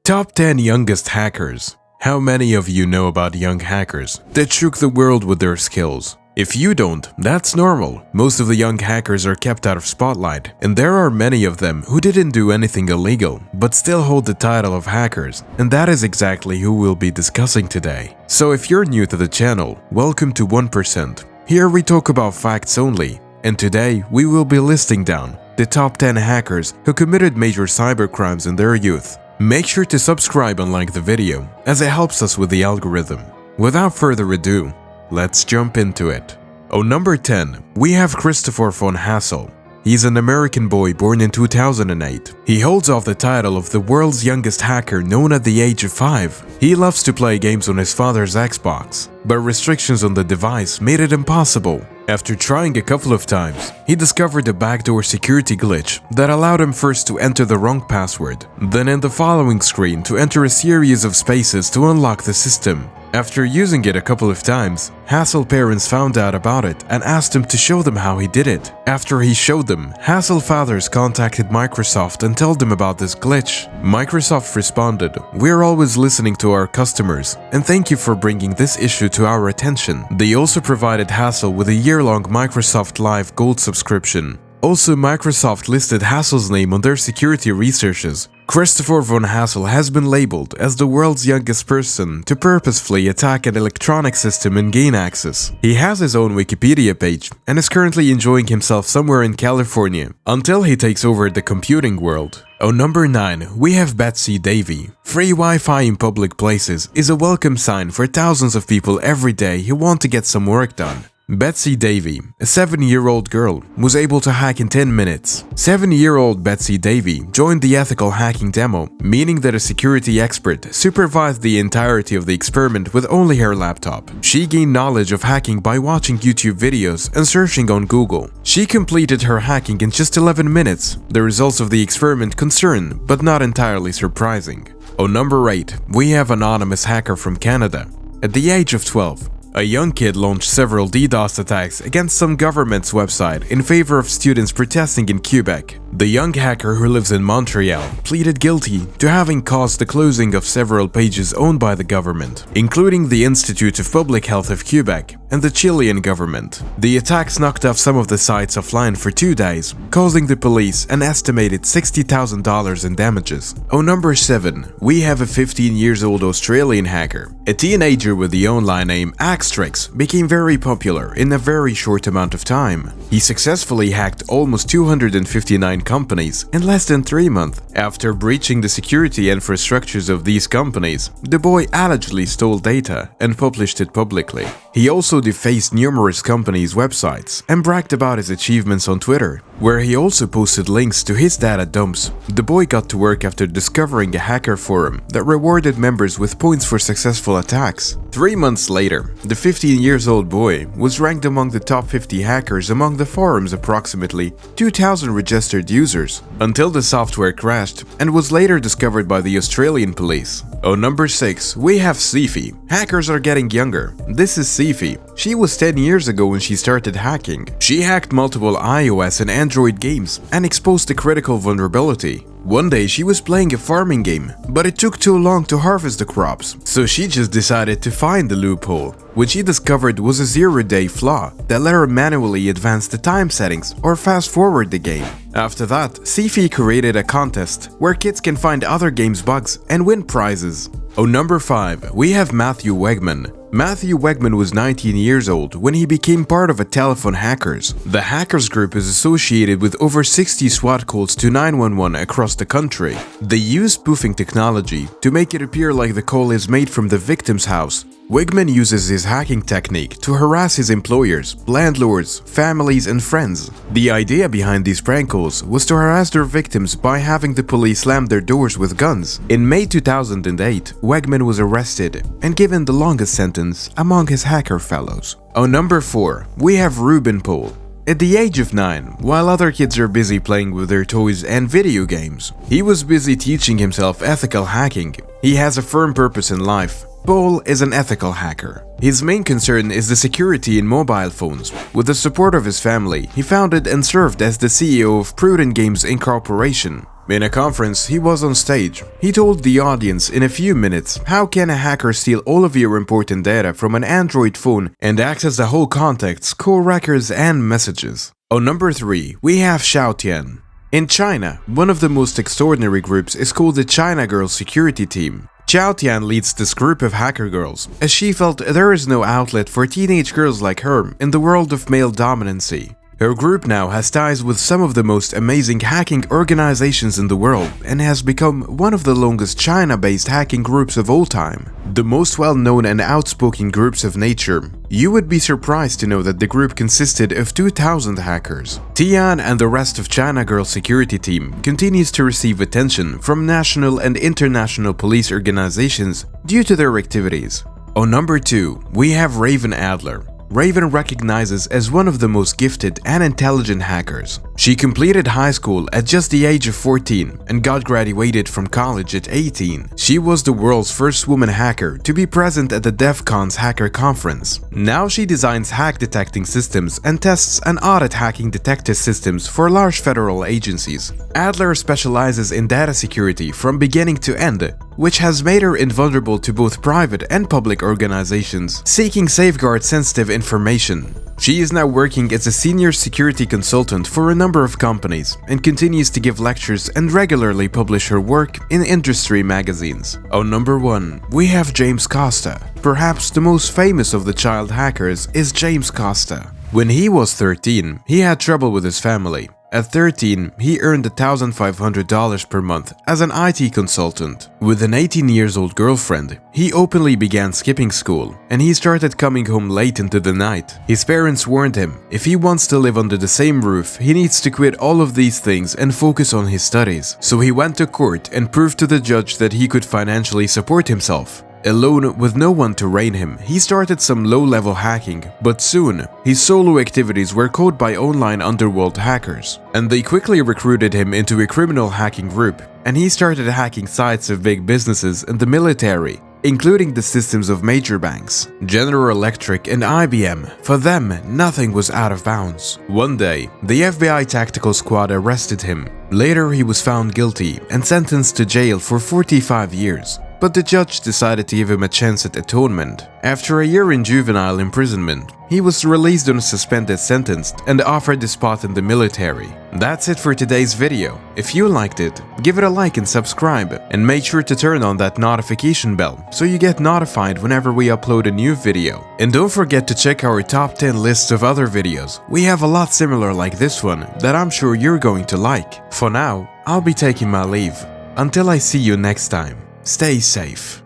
Top 10 Youngest Hackers. How many of you know about young hackers that shook the world with their skills? If you don't, that's normal. Most of the young hackers are kept out of spotlight, and there are many of them who didn't do anything illegal, but still hold the title of hackers, and that is exactly who we'll be discussing today. So if you're new to the channel, welcome to 1%. Here we talk about facts only, and today we will be listing down the top 10 hackers who committed major cybercrimes in their youth. Make sure to subscribe and like the video, as it helps us with the algorithm. Without further ado, let's jump into it. On number 10, we have Kristoffer Von Hassel. He's an American boy born in 2008. He holds off the title of the world's youngest hacker known at the age of 5. He loves to play games on his father's Xbox, but restrictions on the device made it impossible. After trying a couple of times, he discovered a backdoor security glitch that allowed him first to enter the wrong password, then in the following screen to enter a series of spaces to unlock the system. After using it a couple of times, Hassel parents found out about it and asked him to show them how he did it. After he showed them, Hassel fathers contacted Microsoft and told them about this glitch. Microsoft responded, "We're always listening to our customers, and thank you for bringing this issue to our attention." They also provided Hassel with a year-long Microsoft Live Gold subscription. Also, Microsoft listed Hassel's name on their security researches. Kristoffer Von Hassel has been labeled as the world's youngest person to purposefully attack an electronic system and gain access. He has his own Wikipedia page and is currently enjoying himself somewhere in California until he takes over the computing world. On number 9, we have Betsy Davie. Free Wi-Fi in public places is a welcome sign for thousands of people every day who want to get some work done. Betsy Davie, a 7-year-old girl, was able to hack in 10 minutes. 7-year-old Betsy Davie joined the ethical hacking demo, meaning that a security expert supervised the entirety of the experiment with only her laptop. She gained knowledge of hacking by watching YouTube videos and searching on Google. She completed her hacking in just 11 minutes. The results of the experiment concern, but not entirely surprising. On number 8, we have anonymous hacker from Canada. At the age of 12, a young kid launched several DDoS attacks against some government's website in favor of students protesting in Quebec. The young hacker, who lives in Montreal, pleaded guilty to having caused the closing of several pages owned by the government, including the Institute of Public Health of Quebec and the Chilean government. The attacks knocked off some of the sites offline for 2 days, causing the police an estimated $60,000 in damages. On number 7, we have a 15-year-old Australian hacker. A teenager with the online name Axtrix became very popular in a very short amount of time. He successfully hacked almost 259 companies in less than 3 months. After breaching the security infrastructures of these companies, the boy allegedly stole data and published it publicly. He also defaced numerous companies' websites and bragged about his achievements on Twitter, where he also posted links to his data dumps. The boy got to work after discovering a hacker forum that rewarded members with points for successful attacks. 3 months later, the 15-year-old boy was ranked among the top 50 hackers among the forum's approximately 2,000 registered users, until the software crashed and was later discovered by the Australian police. On number 6, we have Cifi. Hackers are getting younger. This is Cifi. She was 10 years ago when she started hacking. She hacked multiple iOS and Android games and exposed a critical vulnerability. One day she was playing a farming game, but it took too long to harvest the crops, so she just decided to find the loophole, which she discovered was a 0-day flaw that let her manually advance the time settings or fast forward the game. After that, Cifi created a contest where kids can find other games' bugs and win prizes. On number 5, we have Weigman. Matthew Weigman was 19 years old when he became part of a telephone hackers. The hackers group is associated with over 60 SWAT calls to 911 across the country. They use spoofing technology to make it appear like the call is made from the victim's house. Weigman uses his hacking technique to harass his employers, landlords, families, and friends. The idea behind these prank calls was to harass their victims by having the police slam their doors with guns. In May 2008, Weigman was arrested and given the longest sentence among his hacker fellows. On number 4, we have Reuben Paul. At the age of 9, while other kids are busy playing with their toys and video games, he was busy teaching himself ethical hacking. He has a firm purpose in life. Paul is an ethical hacker. His main concern is the security in mobile phones. With the support of his family, he founded and served as the CEO of Prudent Games Incorporation. In a conference, he was on stage. He told the audience in a few minutes, how can a hacker steal all of your important data from an Android phone and access the whole contacts, call records and messages? On number 3, we have Xiao Tian. In China, one of the most extraordinary groups is called the China Girl Security Team. Xiao Tian leads this group of hacker girls, as she felt there is no outlet for teenage girls like her in the world of male dominancy. Her group now has ties with some of the most amazing hacking organizations in the world and has become one of the longest China-based hacking groups of all time. The most well-known and outspoken groups of nature. You would be surprised to know that the group consisted of 2,000 hackers. Tian and the rest of China Girl Security Team continues to receive attention from national and international police organizations due to their activities. On number 2, we have Raven Adler. Raven recognizes as one of the most gifted and intelligent hackers. She completed high school at just the age of 14 and got graduated from college at 18. She was the world's first woman hacker to be present at the DEF CON's hacker conference. Now she designs hack detecting systems and tests and audit hacking detective systems for large federal agencies. Adler specializes in data security from beginning to end, which has made her invulnerable to both private and public organizations seeking safeguard sensitive information. She is now working as a senior security consultant for a number of companies and continues to give lectures and regularly publish her work in industry magazines. On number 1, we have James Kosta. Perhaps the most famous of the child hackers is James Kosta. When he was 13, he had trouble with his family. At 13, he earned $1,500 per month as an IT consultant. With an 18-year-old girlfriend, he openly began skipping school, and he started coming home late into the night. His parents warned him, if he wants to live under the same roof, he needs to quit all of these things and focus on his studies. So he went to court and proved to the judge that he could financially support himself. Alone with no one to rein him, he started some low-level hacking, but soon, his solo activities were caught by online underworld hackers, and they quickly recruited him into a criminal hacking group, and he started hacking sites of big businesses and the military, including the systems of major banks, General Electric and IBM. For them, nothing was out of bounds. One day, the FBI tactical squad arrested him. Later, he was found guilty and sentenced to jail for 45 years. But the judge decided to give him a chance at atonement. After a year in juvenile imprisonment, he was released on a suspended sentence and offered a spot in the military. That's it for today's video. If you liked it, give it a like and subscribe, and make sure to turn on that notification bell so you get notified whenever we upload a new video. And don't forget to check our top 10 lists of other videos. We have a lot similar like this one that I'm sure you're going to like. For now, I'll be taking my leave. Until I see you next time. Stay safe.